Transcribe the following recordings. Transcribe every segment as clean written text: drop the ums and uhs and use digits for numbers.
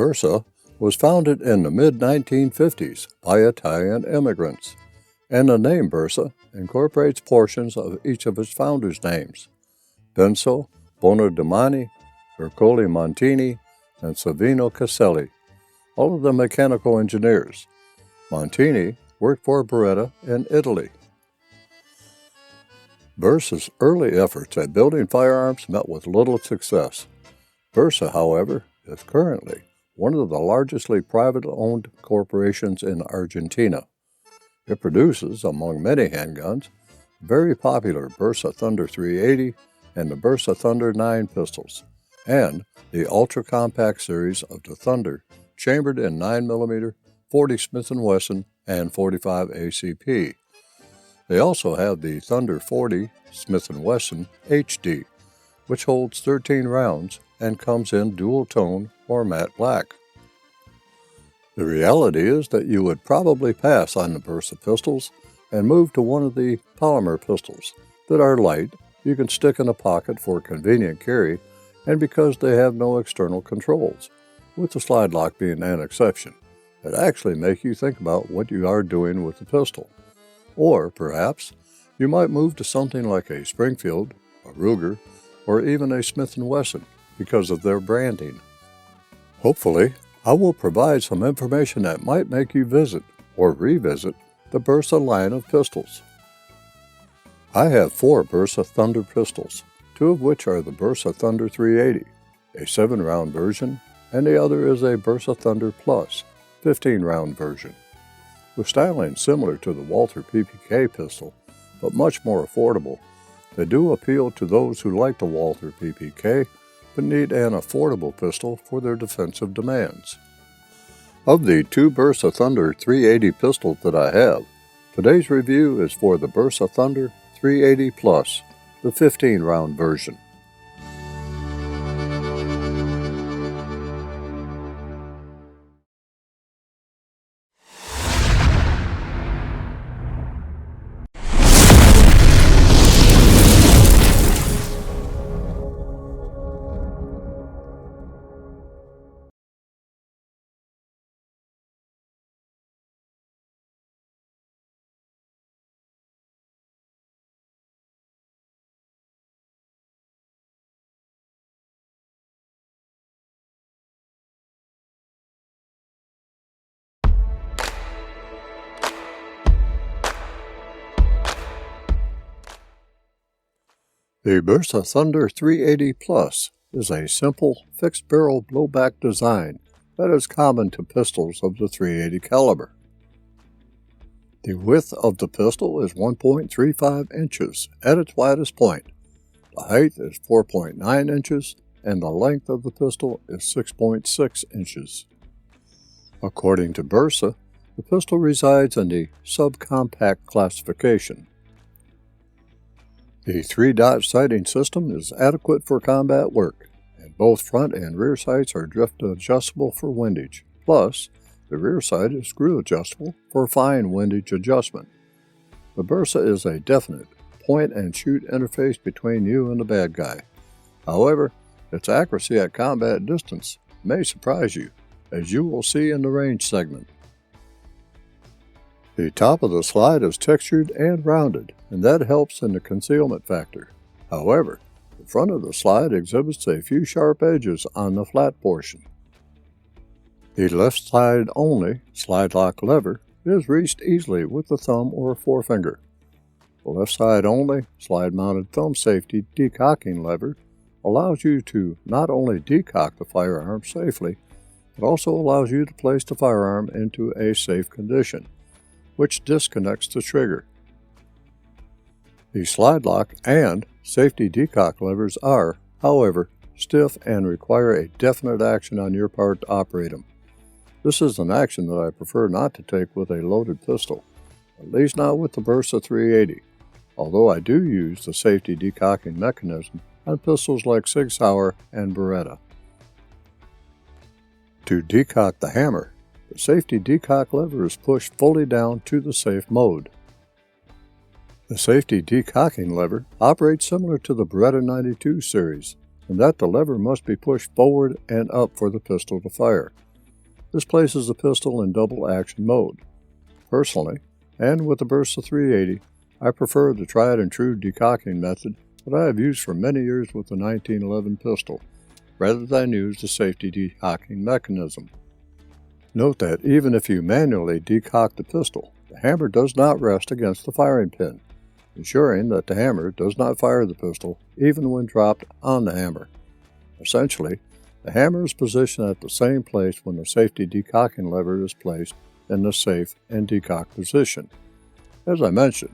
Bersa was founded in the mid-1950s by Italian immigrants, and the name Bersa incorporates portions of each of its founders' names: Benso, Bonodomani, Ercole Montini, and Savino Caselli, all of them mechanical engineers. Montini worked for Beretta in Italy. Bersa's early efforts at building firearms met with little success. Bersa, however, is currently one of the largely privately-owned corporations in Argentina. It produces, among many handguns, the very popular Bersa Thunder 380 and the Bersa Thunder 9 pistols, and the ultra-compact series of the Thunder, chambered in 9mm, 40 Smith & Wesson, and 45 ACP. They also have the Thunder 40 Smith & Wesson HD, which holds 13 rounds and comes in dual tone or matte black. The reality is that you would probably pass on the Bersa pistols and move to one of the polymer pistols that are light, you can stick in a pocket for convenient carry, and because they have no external controls, with the slide lock being an exception, that actually make you think about what you are doing with the pistol. Or, perhaps, you might move to something like a Springfield, a Ruger, or even a Smith & Wesson because of their branding. Hopefully, I will provide some information that might make you visit or revisit the Bersa line of pistols. I have 4 Bersa Thunder pistols, 2 of which are the Bersa Thunder 380, a 7-round version, and the other is a Bersa Thunder Plus, 15-round version. With styling similar to the Walther PPK pistol, but much more affordable, they do appeal to those who like the Walther PPK, but need an affordable pistol for their defensive demands. Of the 2 Bersa Thunder 380 pistols that I have, today's review is for the Bersa Thunder 380 Plus, the 15-round version. The Bersa Thunder 380 Plus is a simple, fixed-barrel blowback design that is common to pistols of the 380 caliber. The width of the pistol is 1.35 inches at its widest point, the height is 4.9 inches, and the length of the pistol is 6.6 inches. According to Bersa, the pistol resides in the subcompact classification. The 3-dot sighting system is adequate for combat work, and both front and rear sights are drift adjustable for windage. Plus, the rear sight is screw adjustable for fine windage adjustment. The Bersa is a definite point-and-shoot interface between you and the bad guy. However, its accuracy at combat distance may surprise you, as you will see in the range segment. The top of the slide is textured and rounded, and that helps in the concealment factor. However, the front of the slide exhibits a few sharp edges on the flat portion. The left side only slide lock lever is reached easily with the thumb or forefinger. The left side only slide mounted thumb safety decocking lever allows you to not only decock the firearm safely, but also allows you to place the firearm into a safe condition, which disconnects the trigger. The slide lock and safety decock levers are, however, stiff and require a definite action on your part to operate them. This is an action that I prefer not to take with a loaded pistol, at least not with the Bersa 380, although I do use the safety decocking mechanism on pistols like Sig Sauer and Beretta. To decock the hammer, the safety decock lever is pushed fully down to the safe mode. The safety decocking lever operates similar to the Beretta 92 series, in that the lever must be pushed forward and up for the pistol to fire. This places the pistol in double action mode. Personally, and with the Bersa 380, I prefer the tried and true decocking method that I have used for many years with the 1911 pistol, rather than use the safety decocking mechanism. Note that even if you manually decock the pistol, the hammer does not rest against the firing pin, ensuring that the hammer does not fire the pistol even when dropped on the hammer. Essentially, the hammer is positioned at the same place when the safety decocking lever is placed in the safe and decock position. As I mentioned,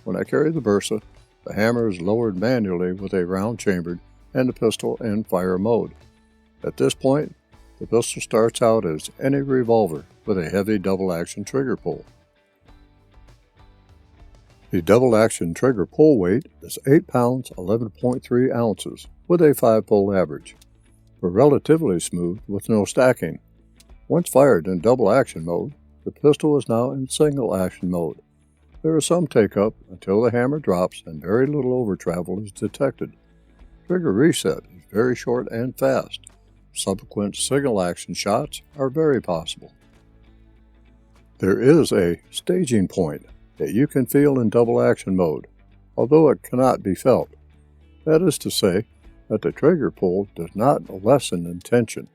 when I carry the Bersa, the hammer is lowered manually with a round chambered and the pistol in fire mode. At this point, the pistol starts out as any revolver with a heavy double-action trigger pull. The double-action trigger pull weight is 8 pounds 11.3 ounces with a 5-pull average. We're relatively smooth with no stacking. Once fired in double-action mode, the pistol is now in single-action mode. There is some take-up until the hammer drops and very little over-travel is detected. Trigger reset is very short and fast. Subsequent single-action shots are very possible. There is a staging point that you can feel in double-action mode, although it cannot be felt. That is to say, that the trigger pull does not lessen in tension.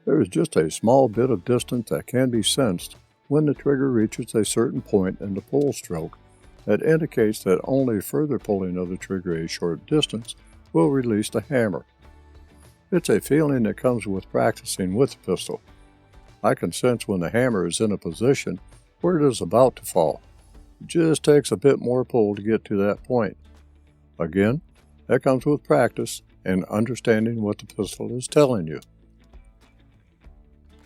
There is just a small bit of distance that can be sensed when the trigger reaches a certain point in the pull stroke that indicates that only further pulling of the trigger a short distance will release the hammer. It's a feeling that comes with practicing with the pistol. I can sense when the hammer is in a position where it is about to fall. It just takes a bit more pull to get to that point. Again, that comes with practice and understanding what the pistol is telling you.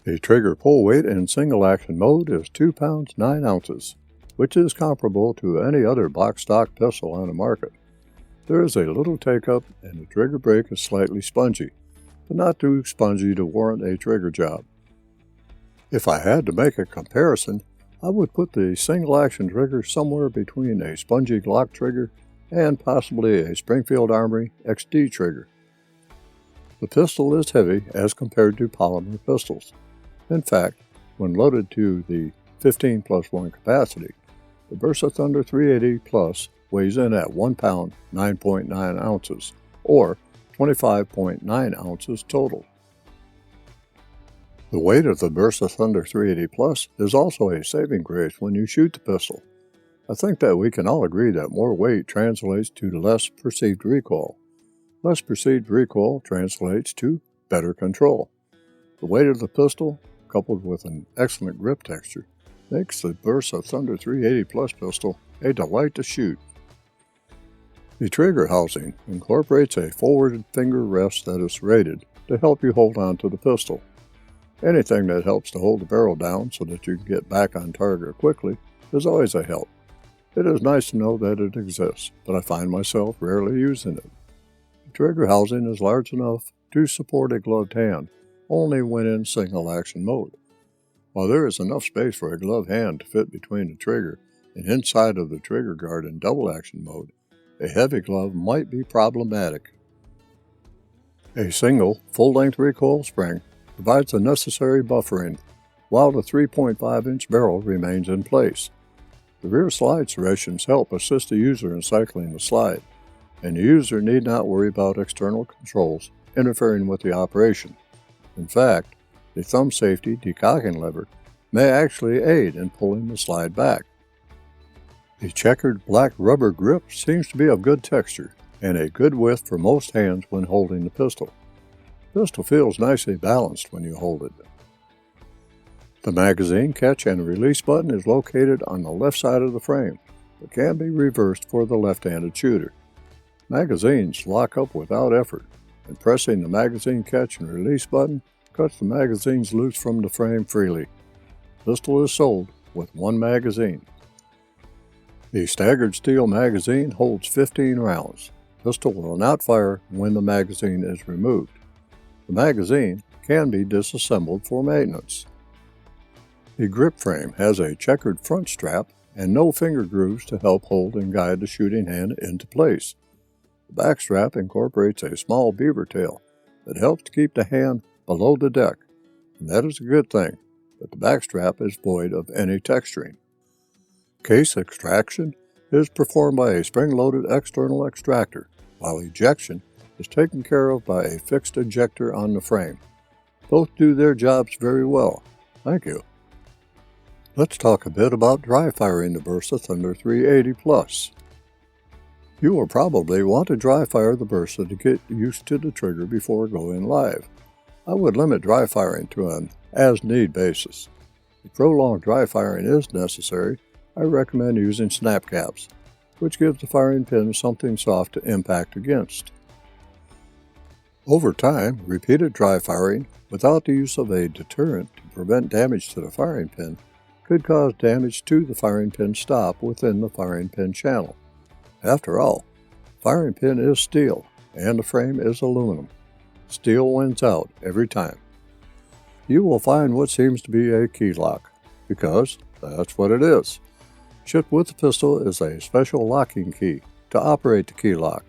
The trigger pull weight in single action mode is 2 pounds 9 ounces, which is comparable to any other box stock pistol on the market. There is a little take-up and the trigger brake is slightly spongy, but not too spongy to warrant a trigger job. If I had to make a comparison, I would put the single action trigger somewhere between a spongy Glock trigger and possibly a Springfield Armory XD trigger. The pistol is heavy as compared to polymer pistols. In fact, when loaded to the 15+1 capacity, the Bersa Thunder 380 Plus weighs in at 1 pound 9.9 ounces, or 25.9 ounces total. The weight of the Bersa Thunder 380 Plus is also a saving grace when you shoot the pistol. I think that we can all agree that more weight translates to less perceived recoil. Less perceived recoil translates to better control. The weight of the pistol, coupled with an excellent grip texture, makes the Bersa Thunder 380 Plus pistol a delight to shoot. The trigger housing incorporates a forward finger rest that is rated to help you hold on to the pistol. Anything that helps to hold the barrel down so that you can get back on target quickly is always a help. It is nice to know that it exists, but I find myself rarely using it. The trigger housing is large enough to support a gloved hand, only when in single action mode. While there is enough space for a gloved hand to fit between the trigger and inside of the trigger guard in double action mode, a heavy glove might be problematic. A single, full-length recoil spring provides the necessary buffering, while the 3.5-inch barrel remains in place. The rear slide serrations help assist the user in cycling the slide, and the user need not worry about external controls interfering with the operation. In fact, the thumb safety decocking lever may actually aid in pulling the slide back. The checkered black rubber grip seems to be of good texture and a good width for most hands when holding the pistol. The pistol feels nicely balanced when you hold it. The magazine catch and release button is located on the left side of the frame, but can be reversed for the left-handed shooter. Magazines lock up without effort, and pressing the magazine catch and release button cuts the magazines loose from the frame freely. The pistol is sold with one magazine. The staggered steel magazine holds 15 rounds. The pistol will not fire when the magazine is removed. The magazine can be disassembled for maintenance. The grip frame has a checkered front strap and no finger grooves to help hold and guide the shooting hand into place. The back strap incorporates a small beaver tail that helps to keep the hand below the deck, and that is a good thing. but the backstrap is void of any texturing. Case extraction is performed by a spring-loaded external extractor, while ejection is taken care of by a fixed ejector on the frame. Both do their jobs very well. Thank you. Let's talk a bit about dry firing the Bersa Thunder 380 Plus. You will probably want to dry fire the Bersa to get used to the trigger before going live. I would limit dry firing to an as-need basis. If prolonged dry firing is necessary, I recommend using snap caps, which gives the firing pin something soft to impact against. Over time, repeated dry firing without the use of a deterrent to prevent damage to the firing pin could cause damage to the firing pin stop within the firing pin channel. After all, firing pin is steel and the frame is aluminum. Steel wins out every time. You will find what seems to be a key lock, because that's what it is. Shipped with the pistol is a special locking key to operate the key lock.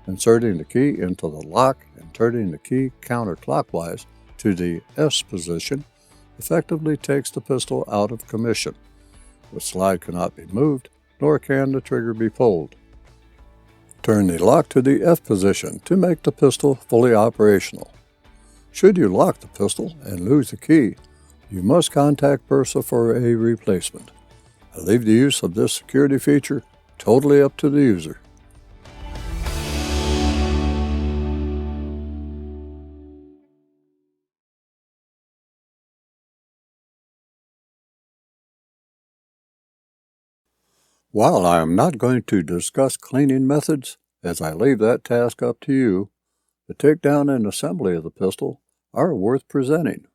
Inserting the key into the lock and turning the key counterclockwise to the S position effectively takes the pistol out of commission. The slide cannot be moved, nor can the trigger be pulled. Turn the lock to the F position to make the pistol fully operational. Should you lock the pistol and lose the key, you must contact Bersa for a replacement. I leave the use of this security feature totally up to the user. While I am not going to discuss cleaning methods, as I leave that task up to you, the takedown and assembly of the pistol are worth presenting.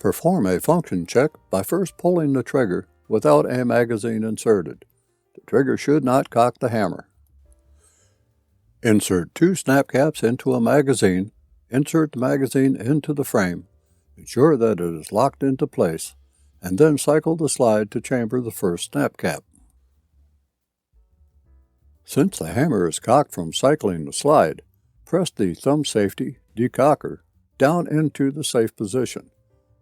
Perform a function check by first pulling the trigger without a magazine inserted. The trigger should not cock the hammer. Insert 2 snap caps into a magazine, insert the magazine into the frame, ensure that it is locked into place, and then cycle the slide to chamber the first snap cap. Since the hammer is cocked from cycling the slide, press the thumb safety decocker down into the safe position.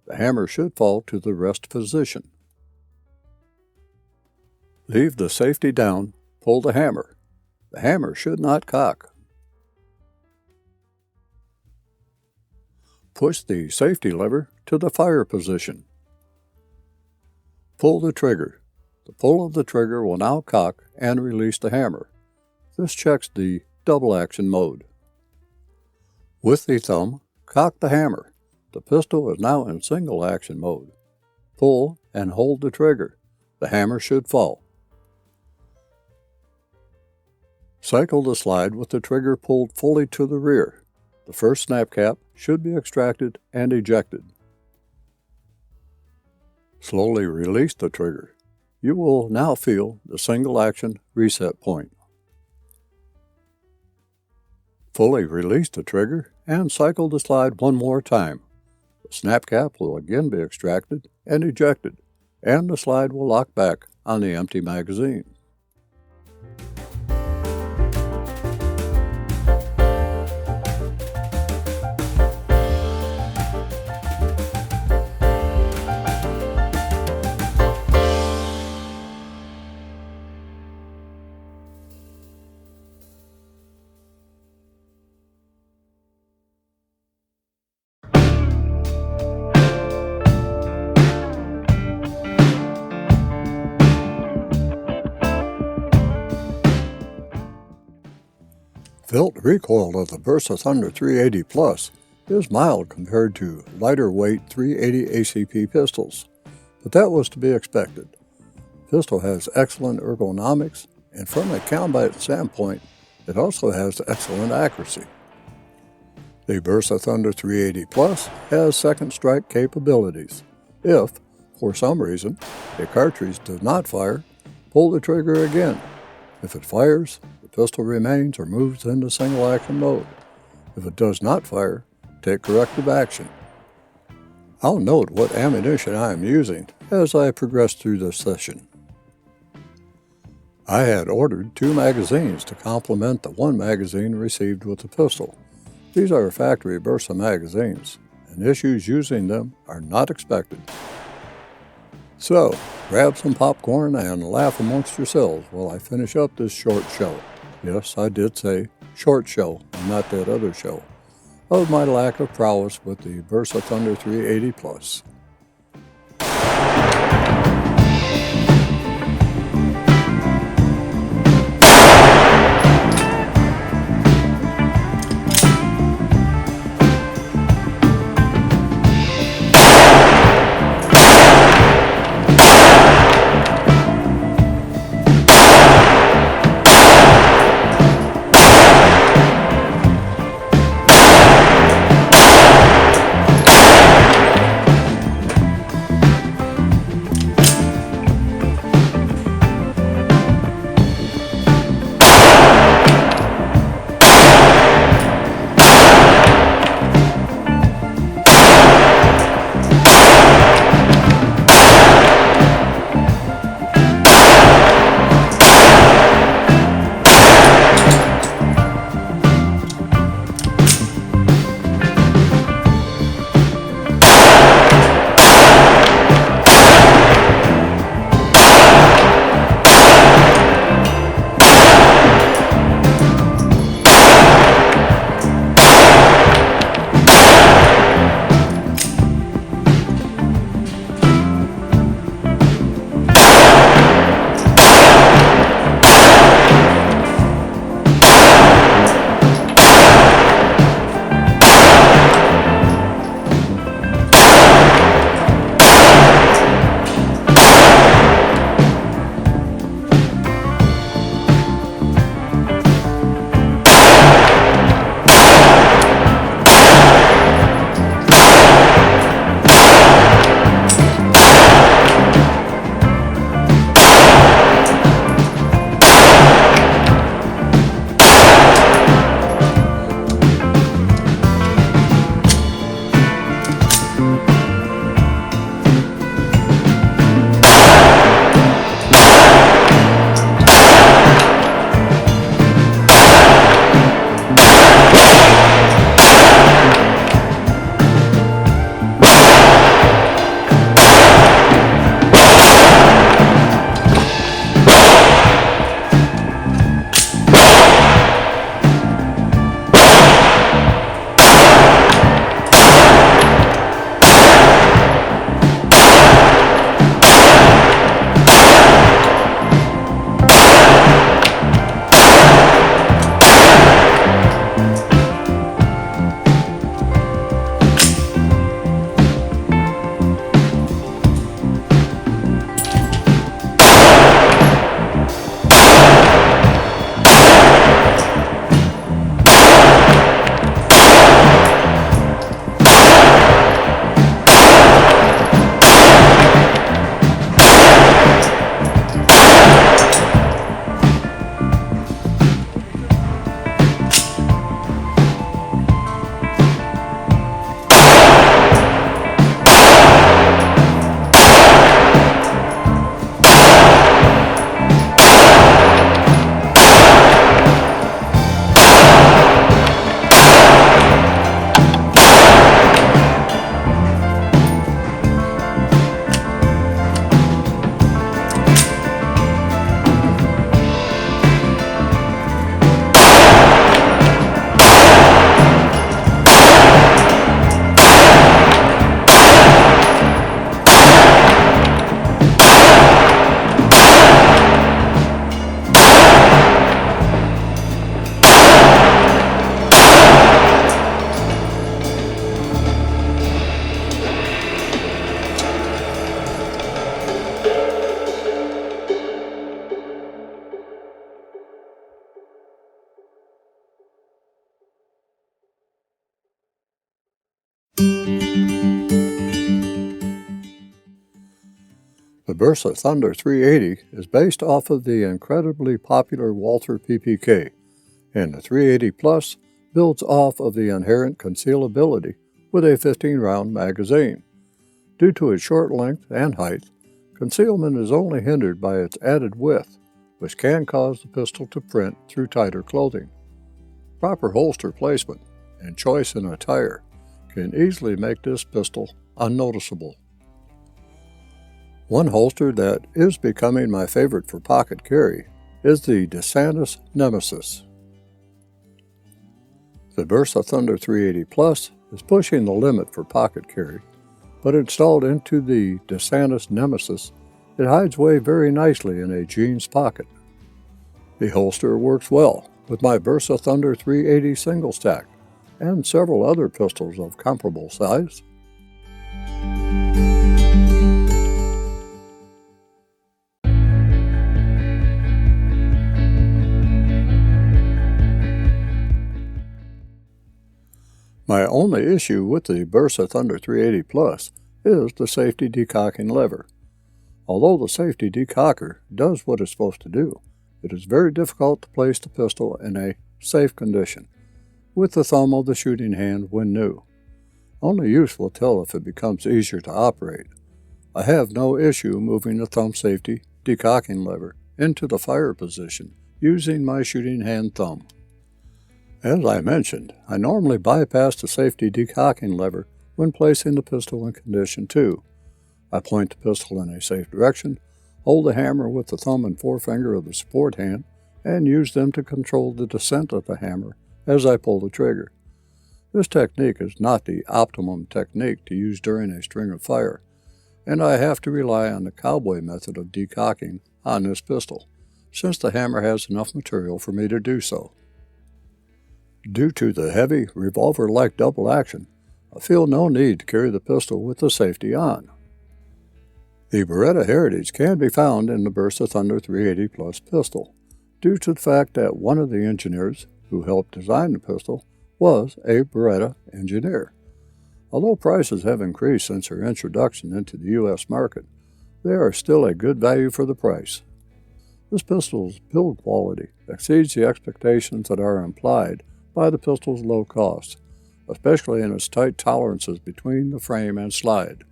The hammer should fall to the rest position. Leave the safety down, pull the hammer. The hammer should not cock. Push the safety lever to the fire position. Pull the trigger. The pull of the trigger will now cock and release the hammer. This checks the double action mode. With the thumb, cock the hammer. The pistol is now in single action mode. pull, and hold the trigger. The hammer should fall. Cycle the slide with the trigger pulled fully to the rear. The first snap cap should be extracted and ejected. Slowly release the trigger. You will now feel the single action reset point. Fully release the trigger and cycle the slide one more time. The snap cap will again be extracted and ejected, and the slide will lock back on the empty magazine. Felt recoil of the Bersa Thunder 380 Plus is mild compared to lighter weight 380 ACP pistols, but that was to be expected. The pistol has excellent ergonomics, and from a combat standpoint, it also has excellent accuracy. The Bersa Thunder 380 Plus has second strike capabilities. If, for some reason, a cartridge does not fire, pull the trigger again. If it fires, the pistol remains or moves into single action mode. If it does not fire, take corrective action. I'll note what ammunition I am using as I progress through this session. I had ordered 2 magazines to complement the 1 magazine received with the pistol. These are factory Bersa magazines, and issues using them are not expected. So, grab some popcorn and laugh amongst yourselves while I finish up this short show. Yes, I did say short show and not that other show, of my lack of prowess with the Bersa Thunder 380 Plus. The Bersa Thunder 380 is based off of the incredibly popular Walther PPK, and the 380 Plus builds off of the inherent concealability with a 15-round magazine. Due to its short length and height, concealment is only hindered by its added width, which can cause the pistol to print through tighter clothing. Proper holster placement and choice in attire can easily make this pistol unnoticeable. One holster that is becoming my favorite for pocket carry is the DeSantis Nemesis. The Bersa Thunder 380 Plus is pushing the limit for pocket carry, but installed into the DeSantis Nemesis, it hides away very nicely in a jeans pocket. The holster works well with my Bersa Thunder 380 single stack and several other pistols of comparable size. My only issue with the Bersa Thunder 380 Plus is the safety decocking lever. Although the safety decocker does what it's supposed to do, it is very difficult to place the pistol in a safe condition with the thumb of the shooting hand when new. Only use will tell if it becomes easier to operate. I have no issue moving the thumb safety decocking lever into the fire position using my shooting hand thumb. As I mentioned, I normally bypass the safety decocking lever when placing the pistol in condition 2. I point the pistol in a safe direction, hold the hammer with the thumb and forefinger of the support hand, and use them to control the descent of the hammer as I pull the trigger. This technique is not the optimum technique to use during a string of fire, and I have to rely on the cowboy method of decocking on this pistol, since the hammer has enough material for me to do so. Due to the heavy, revolver-like double action, I feel no need to carry the pistol with the safety on. The Beretta heritage can be found in the Bersa Thunder 380 Plus pistol, due to the fact that one of the engineers who helped design the pistol was a Beretta engineer. Although prices have increased since their introduction into the U.S. market, they are still a good value for the price. This pistol's build quality exceeds the expectations that are implied by the pistol's low cost, especially in its tight tolerances between the frame and slide.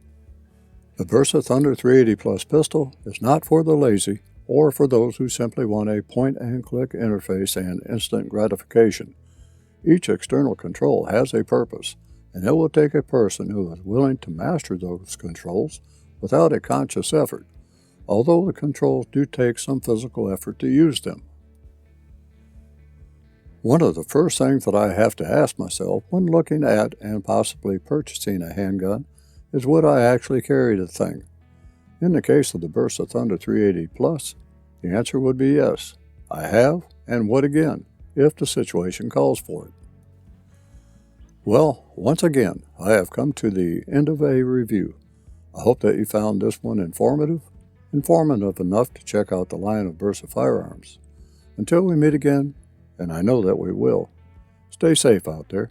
The Bersa Thunder 380 Plus pistol is not for the lazy or for those who simply want a point-and-click interface and instant gratification. Each external control has a purpose, and it will take a person who is willing to master those controls without a conscious effort, although the controls do take some physical effort to use them. One of the first things that I have to ask myself when looking at and possibly purchasing a handgun is would I actually carry the thing? In the case of the Bersa Thunder 380 Plus, the answer would be yes. I have, and would again, if the situation calls for it. Well, once again, I have come to the end of a review. I hope that you found this one informative enough to check out the line of Bersa firearms. Until we meet again, and I know that we will, stay safe out there.